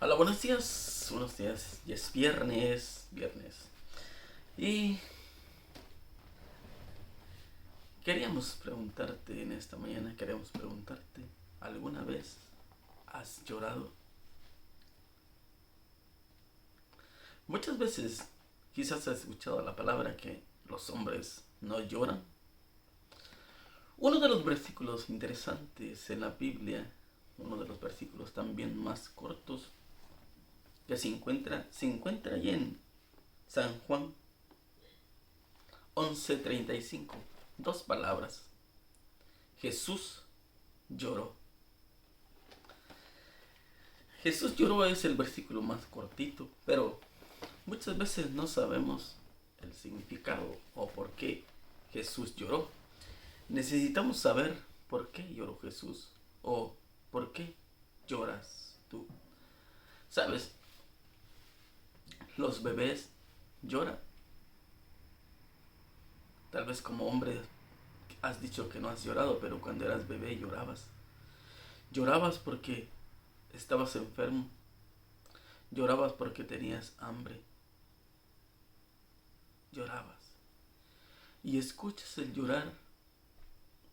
Hola, buenos días. Buenos días. Ya es viernes. Y queríamos preguntarte, ¿alguna vez has llorado? Muchas veces quizás has escuchado la palabra que los hombres no lloran. Uno de los versículos interesantes en la Biblia, uno de los versículos también más cortos que se encuentra ahí en San Juan 11:35. Dos palabras. Jesús lloró. Jesús lloró es el versículo más cortito, pero muchas veces no sabemos el significado o por qué Jesús lloró. Necesitamos saber por qué lloró Jesús o por qué lloras tú. ¿Sabes? Los bebés lloran. Tal vez como hombre has dicho que no has llorado, pero cuando eras bebé llorabas. Llorabas porque estabas enfermo. Llorabas porque tenías hambre. Llorabas. Y escuchas el llorar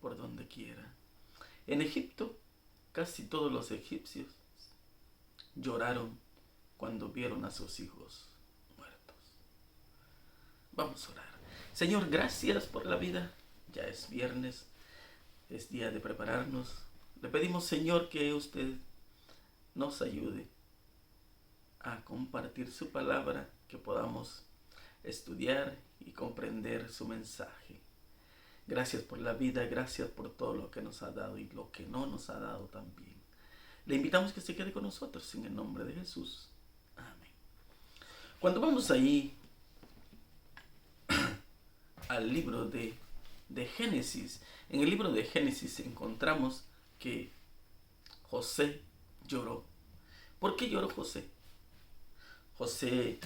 por donde quiera. En Egipto, casi todos los egipcios lloraron cuando vieron a sus hijos muertos. Vamos a orar. Señor, gracias por la vida. Ya es viernes, es día de prepararnos. Le pedimos, Señor, que usted nos ayude a compartir su palabra, que podamos estudiar y comprender su mensaje. Gracias por la vida, gracias por todo lo que nos ha dado y lo que no nos ha dado también. Le invitamos que se quede con nosotros en el nombre de Jesús. Amén. Cuando vamos ahí al libro de Génesis, en el libro de Génesis encontramos que José lloró. ¿Por qué lloró José? José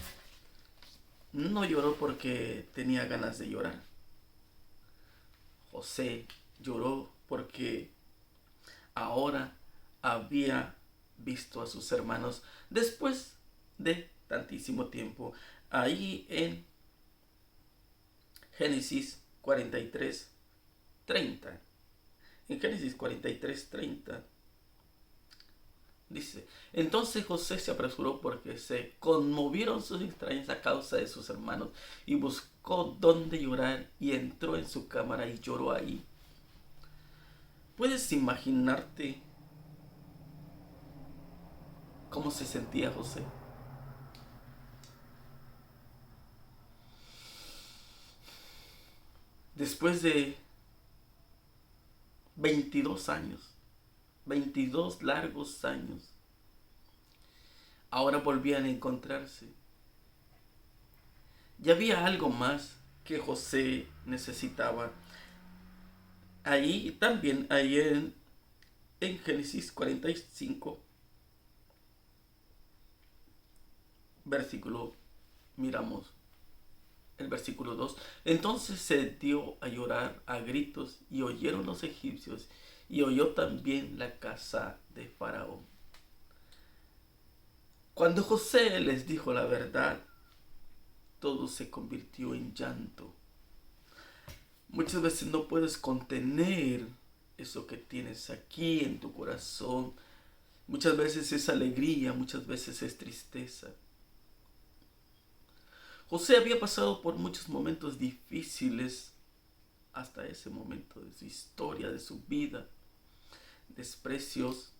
no lloró porque tenía ganas de llorar. José lloró porque ahora había visto a sus hermanos después de tantísimo tiempo. Ahí en Génesis 43:30. En Génesis 43:30 dice: entonces José se apresuró porque se conmovieron sus extrañas a causa de sus hermanos y buscó dónde llorar y entró en su cámara y lloró ahí. ¿Puedes imaginarte cómo se sentía José? Después de 22 años, 22 largos años, ahora volvían a encontrarse. Y había algo más que José necesitaba. Ahí también, ahí en Génesis 45, versículo, miramos el versículo 2. Entonces se dio a llorar a gritos y oyeron los egipcios y oyó también la casa de Faraón. Cuando José les dijo la verdad, todo se convirtió en llanto. Muchas veces no puedes contener eso que tienes aquí en tu corazón. Muchas veces es alegría, muchas veces es tristeza. José había pasado por muchos momentos difíciles hasta ese momento de su historia, de su vida. Desprecios,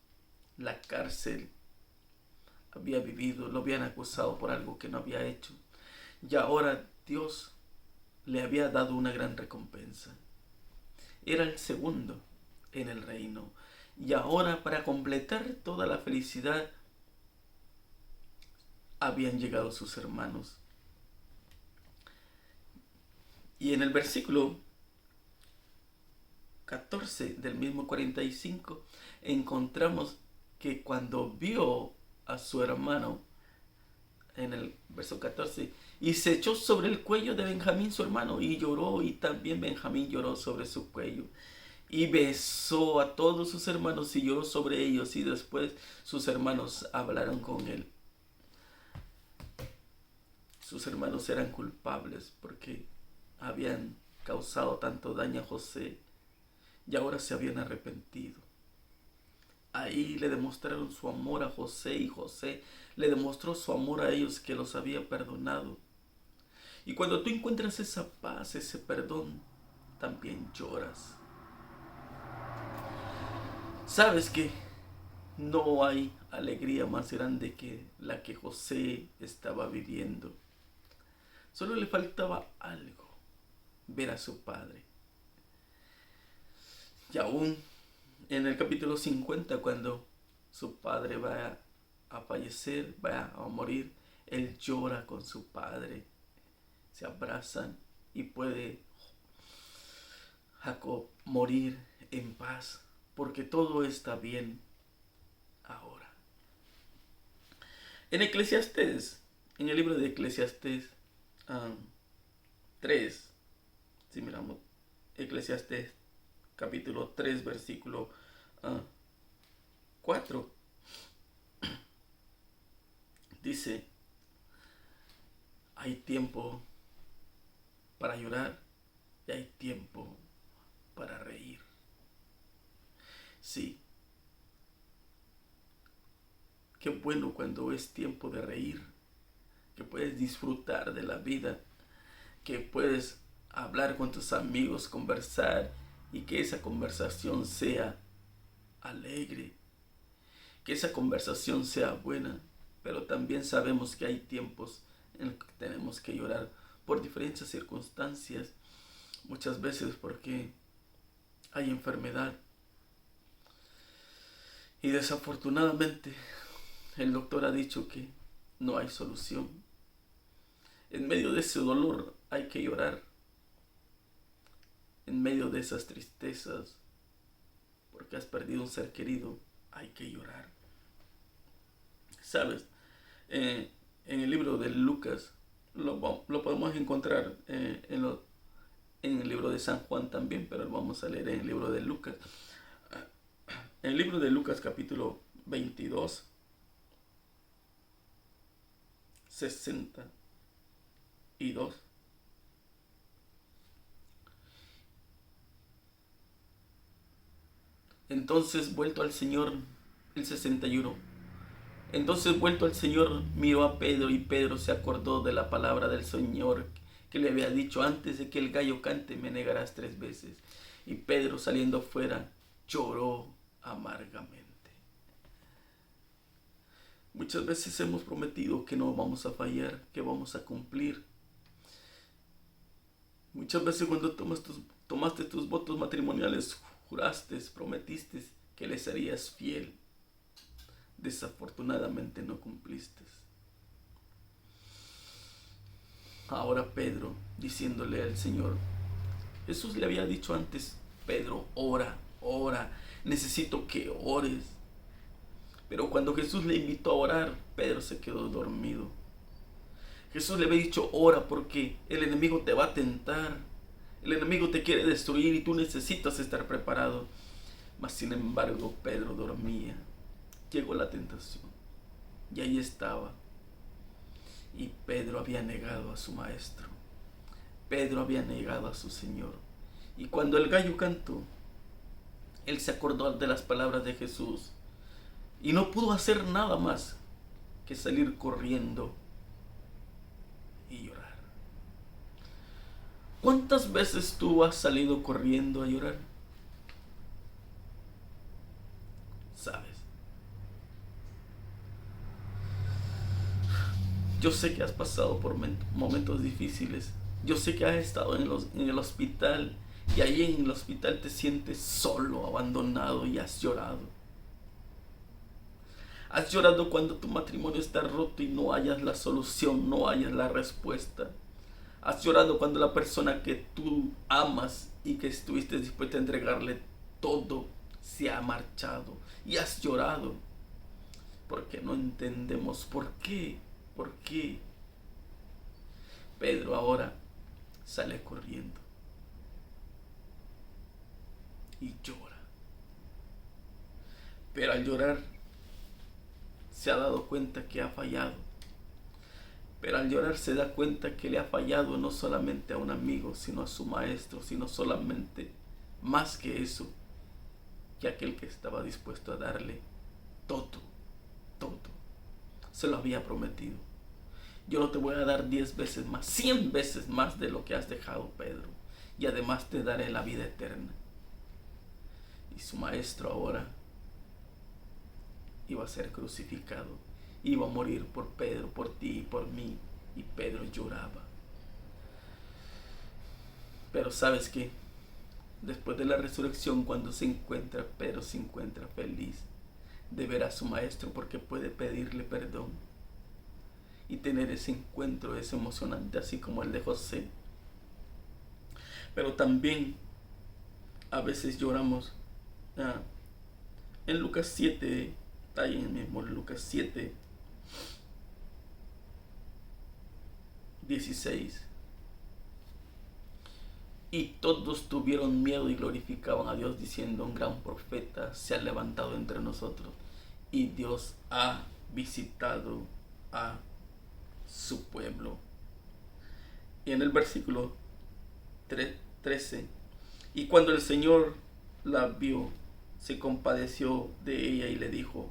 la cárcel, había vivido, lo habían acusado por algo que no había hecho. Y ahora Dios le había dado una gran recompensa. Era el segundo en el reino. Y ahora, para completar toda la felicidad, habían llegado sus hermanos. Y en el versículo 14 del mismo 45 encontramos que cuando vio a su hermano, en el verso 14, y se echó sobre el cuello de Benjamín su hermano y lloró, y también Benjamín lloró sobre su cuello. y besó a todos sus hermanos y lloró sobre ellos, y después sus hermanos hablaron con él. Sus hermanos eran culpables porque habían causado tanto daño a José y ahora se habían arrepentido. Ahí le demostraron su amor a José y José le demostró su amor a ellos, que los había perdonado. Y cuando tú encuentras esa paz, ese perdón, también lloras. Sabes que no hay alegría más grande que la que José estaba viviendo. Solo le faltaba algo: ver a su padre. Y aún en el capítulo 50, cuando su padre va a fallecer, va a morir, él llora con su padre. Se abrazan y puede Jacob morir en paz, porque todo está bien ahora. En Eclesiastés, en el libro de Eclesiastés 3, si miramos Eclesiastés capítulo 3, versículo 4, dice: hay tiempo para llorar y hay tiempo para reír. Sí, qué bueno cuando es tiempo de reír, que puedes disfrutar de la vida, que puedes hablar con tus amigos, conversar, y que esa conversación sea alegre, que esa conversación sea buena. Pero también sabemos que hay tiempos en los que tenemos que llorar por diferentes circunstancias, muchas veces porque hay enfermedad y desafortunadamente el doctor ha dicho que no hay solución. En medio de ese dolor hay que llorar, en medio de esas tristezas porque has perdido un ser querido, hay que llorar. ¿Sabes? En el libro de Lucas lo podemos encontrar en el libro de San Juan también, pero lo vamos a leer en el libro de Lucas. En el libro de Lucas capítulo 22, 62. Entonces vuelto al Señor, el 61. Entonces vuelto al Señor miró a Pedro, y Pedro se acordó de la palabra del Señor que le había dicho: antes de que el gallo cante me negarás 3 veces. Y Pedro, saliendo afuera, lloró amargamente. Muchas veces hemos prometido que no vamos a fallar, que vamos a cumplir. Muchas veces cuando tomaste tus votos matrimoniales, juraste, prometiste que le serías fiel. Desafortunadamente no cumpliste. Ahora Pedro, diciéndole al Señor, Jesús le había dicho antes: Pedro, ora, ora, necesito que ores. Pero cuando Jesús le invitó a orar, Pedro se quedó dormido. Jesús le había dicho: ora, porque el enemigo te va a tentar, el enemigo te quiere destruir y tú necesitas estar preparado. Mas sin embargo Pedro dormía. Llegó la tentación y ahí estaba. Y Pedro había negado a su maestro. Pedro había negado a su Señor. Y cuando el gallo cantó, él se acordó de las palabras de Jesús y no pudo hacer nada más que salir corriendo y llorar. ¿Cuántas veces tú has salido corriendo a llorar? ¿Sabes? Yo sé que has pasado por momentos difíciles. Yo sé que has estado en el hospital, y ahí en el hospital te sientes solo, abandonado, y has llorado. Has llorado cuando tu matrimonio está roto y no hayas la solución, no hayas la respuesta. Has llorado cuando la persona que tú amas y que estuviste dispuesta a entregarle todo se ha marchado. Y has llorado porque no entendemos por qué. ¿Por qué? Pedro ahora sale corriendo. y llora. Pero al llorar se ha dado cuenta que ha fallado. Pero al llorar se da cuenta que le ha fallado no solamente a un amigo, sino a su maestro, sino solamente más que eso, que aquel que estaba dispuesto a darle todo, todo, se lo había prometido. Yo no te voy a dar 10 veces más, 100 veces más de lo que has dejado, Pedro, y además te daré la vida eterna. Y su maestro ahora iba a ser crucificado, iba a morir por Pedro, por ti y por mí, y Pedro lloraba. Pero ¿sabes qué? Después de la resurrección, cuando se encuentra, Pedro se encuentra feliz de ver a su maestro porque puede pedirle perdón y tener ese encuentro, es emocionante, así como el de José. Pero también a veces lloramos. En Lucas 7, está ahí mismo, Lucas 7, 16. Y todos tuvieron miedo y glorificaban a Dios diciendo: un gran profeta se ha levantado entre nosotros y Dios ha visitado a su pueblo. Y en el versículo 13, y cuando el Señor la vio, se compadeció de ella y le dijo: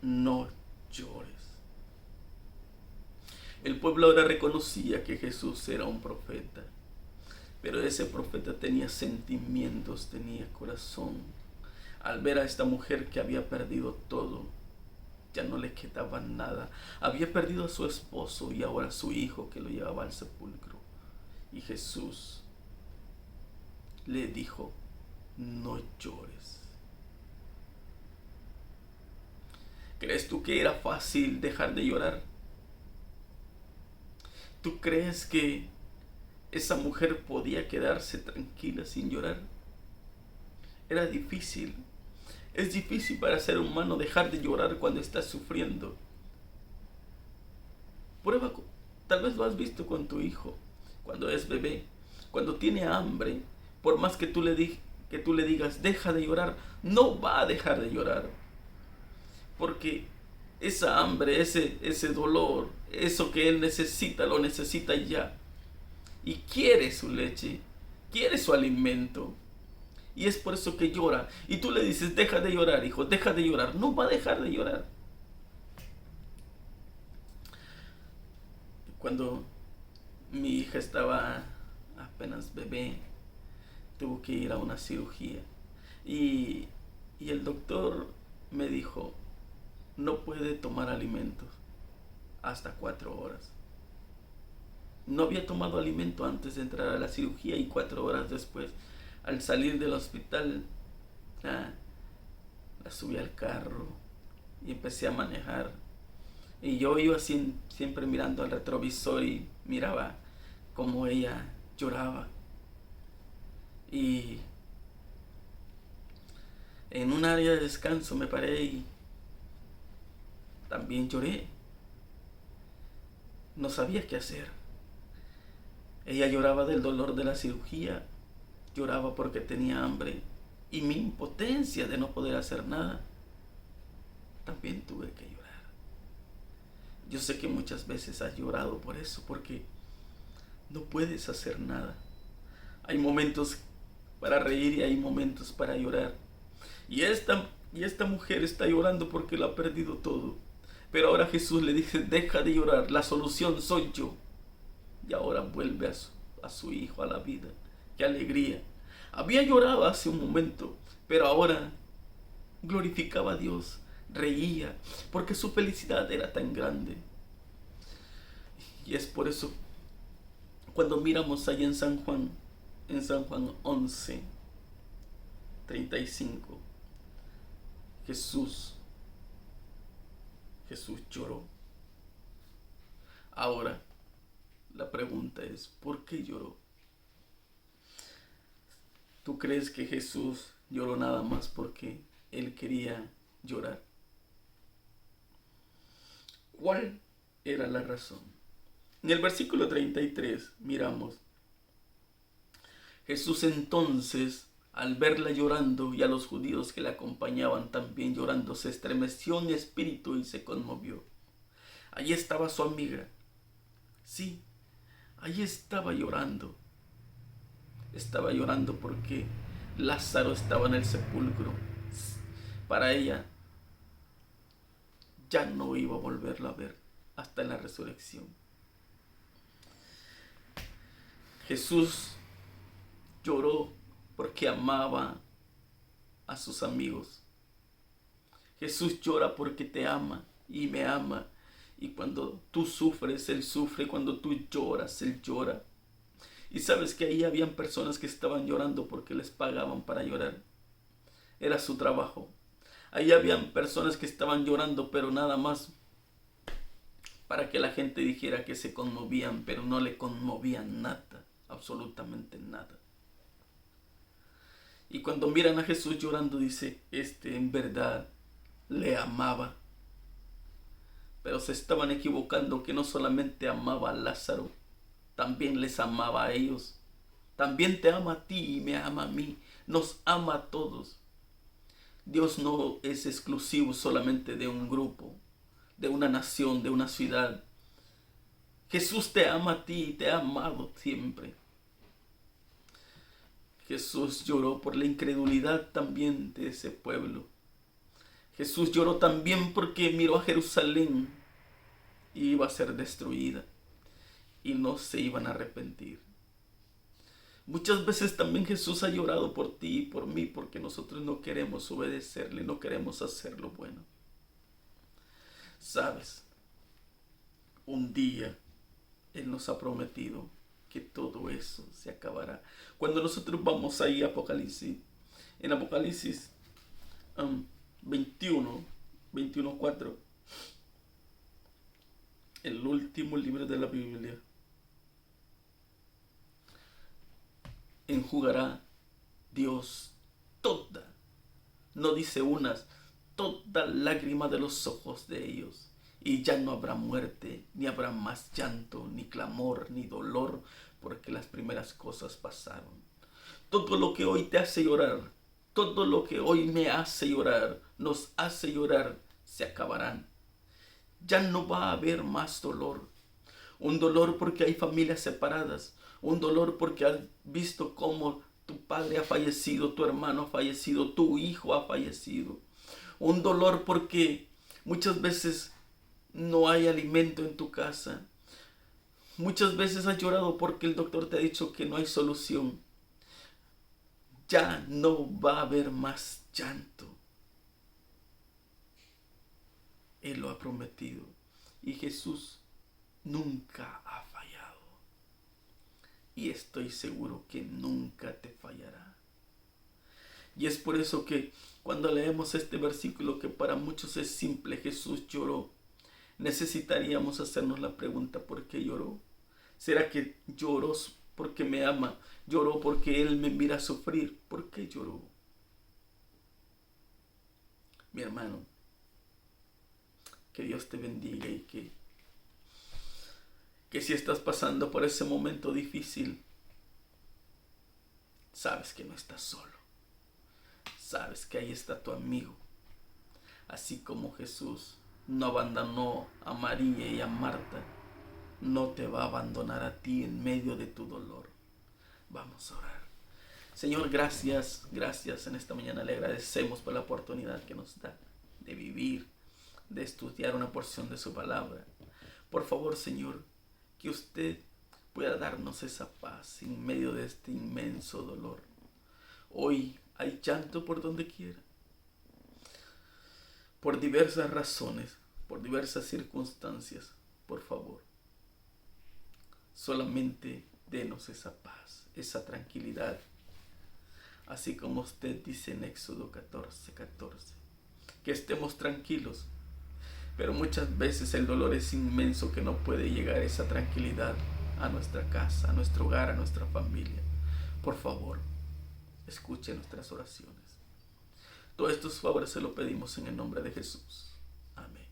no llores. El pueblo ahora reconocía que Jesús era un profeta, pero ese profeta tenía sentimientos, tenía corazón. Al ver a esta mujer que había perdido todo, ya no le quedaba nada. Había perdido a su esposo y ahora a su hijo que lo llevaba al sepulcro. Y Jesús le dijo: no llores. ¿Crees tú que era fácil dejar de llorar? ¿Tú crees que esa mujer podía quedarse tranquila sin llorar? Era difícil. Es difícil para ser humano dejar de llorar cuando estás sufriendo. Prueba, tal vez lo has visto con tu hijo, cuando es bebé, cuando tiene hambre, por más que tú le digas deja de llorar, no va a dejar de llorar. Porque esa hambre, ese dolor, eso que él necesita, lo necesita ya. Y quiere su leche, quiere su alimento. Y es por eso que llora. Y tú le dices: deja de llorar, hijo, deja de llorar. No va a dejar de llorar. Cuando mi hija estaba apenas bebé, tuvo que ir a una cirugía. Y el doctor me dijo: no puede tomar alimentos hasta 4 horas. No había tomado alimento antes de entrar a la cirugía y 4 horas después, al salir del hospital, la subí al carro y empecé a manejar. Y yo iba siempre mirando al retrovisor y miraba cómo ella lloraba. Y en un área de descanso me paré y también lloré. No sabía qué hacer. Ella lloraba del dolor de la cirugía, lloraba porque tenía hambre y mi impotencia de no poder hacer nada. También tuve que llorar. Yo sé que muchas veces has llorado por eso, porque no puedes hacer nada. Hay momentos para reír y hay momentos para llorar. Y esta mujer está llorando porque lo ha perdido todo. Pero ahora Jesús le dice: deja de llorar, la solución soy yo. Y ahora vuelve a su hijo a la vida. ¡Qué alegría! Había llorado hace un momento, pero ahora glorificaba a Dios, reía, porque su felicidad era tan grande. Y es por eso, cuando miramos ahí en San Juan 11, 35, Jesús lloró. Ahora, la pregunta es: ¿por qué lloró? ¿Tú crees que Jesús lloró nada más porque él quería llorar? ¿Cuál era la razón? En el versículo 33 miramos: Jesús entonces Al verla llorando y a los judíos que la acompañaban también llorando, se estremeció en espíritu y se conmovió. Allí estaba su amiga. Sí, allí estaba llorando. Estaba llorando porque Lázaro estaba en el sepulcro. Para ella ya no iba a volverlo a ver hasta la resurrección. Jesús lloró porque amaba a sus amigos. Jesús llora porque te ama y me ama. Y cuando tú sufres, Él sufre. Cuando tú lloras, Él llora. Y sabes que ahí habían personas que estaban llorando porque les pagaban para llorar. Era su trabajo. Ahí habían personas que estaban llorando, pero nada más para que la gente dijera que se conmovían, pero no le conmovían nada, absolutamente nada. Y cuando miran a Jesús llorando, dice, en verdad le amaba. Pero se estaban equivocando, que no solamente amaba a Lázaro, también les amaba a ellos. También te ama a ti y me ama a mí. Nos ama a todos. Dios no es exclusivo solamente de un grupo, de una nación, de una ciudad. Jesús te ama a ti y te ha amado siempre. Jesús lloró por la incredulidad también de ese pueblo. Jesús lloró también porque miró a Jerusalén y iba a ser destruida y no se iban a arrepentir. Muchas veces también Jesús ha llorado por ti y por mí porque nosotros no queremos obedecerle, no queremos hacer lo bueno. ¿Sabes? Un día Él nos ha prometido que todo eso se acabará. Cuando nosotros vamos ahí a Apocalipsis, en Apocalipsis 21:4, el último libro de la Biblia, enjugará Dios toda, no dice unas, toda lágrima de los ojos de ellos. Y ya no habrá muerte, ni habrá más llanto, ni clamor, ni dolor, porque las primeras cosas pasaron. Todo lo que hoy te hace llorar, todo lo que hoy me hace llorar, nos hace llorar, se acabarán. Ya no va a haber más dolor. Un dolor porque hay familias separadas. Un dolor porque has visto cómo tu padre ha fallecido, tu hermano ha fallecido, tu hijo ha fallecido. Un dolor porque muchas veces no hay alimento en tu casa. Muchas veces has llorado porque el doctor te ha dicho que no hay solución. Ya no va a haber más llanto. Él lo ha prometido. Y Jesús nunca ha fallado. Y estoy seguro que nunca te fallará. Y es por eso que cuando leemos este versículo, que para muchos es simple, Jesús lloró, necesitaríamos hacernos la pregunta: ¿por qué lloró? ¿Será que lloró porque me ama? ¿Lloró porque Él me mira sufrir? ¿Por qué lloró? Mi hermano, que Dios te bendiga y que si estás pasando por ese momento difícil, sabes que no estás solo. Sabes que ahí está tu amigo. Así como Jesús no abandonó a María y a Marta, no te va a abandonar a ti en medio de tu dolor. Vamos a orar. Señor, gracias en esta mañana. Le agradecemos por la oportunidad que nos da de vivir, de estudiar una porción de su palabra. Por favor, Señor, que usted pueda darnos esa paz en medio de este inmenso dolor. Hoy hay llanto por donde quiera, por diversas razones, por diversas circunstancias. Por favor, solamente denos esa paz, esa tranquilidad. Así como usted dice en Éxodo 14:14, que estemos tranquilos. Pero muchas veces el dolor es inmenso, que no puede llegar esa tranquilidad a nuestra casa, a nuestro hogar, a nuestra familia. Por favor, escuche nuestras oraciones. Todos estos favores se lo pedimos en el nombre de Jesús. Amén.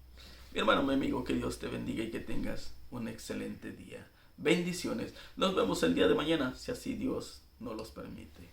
Mi hermano, mi amigo, que Dios te bendiga y que tengas un excelente día. Bendiciones. Nos vemos el día de mañana, si así Dios nos los permite.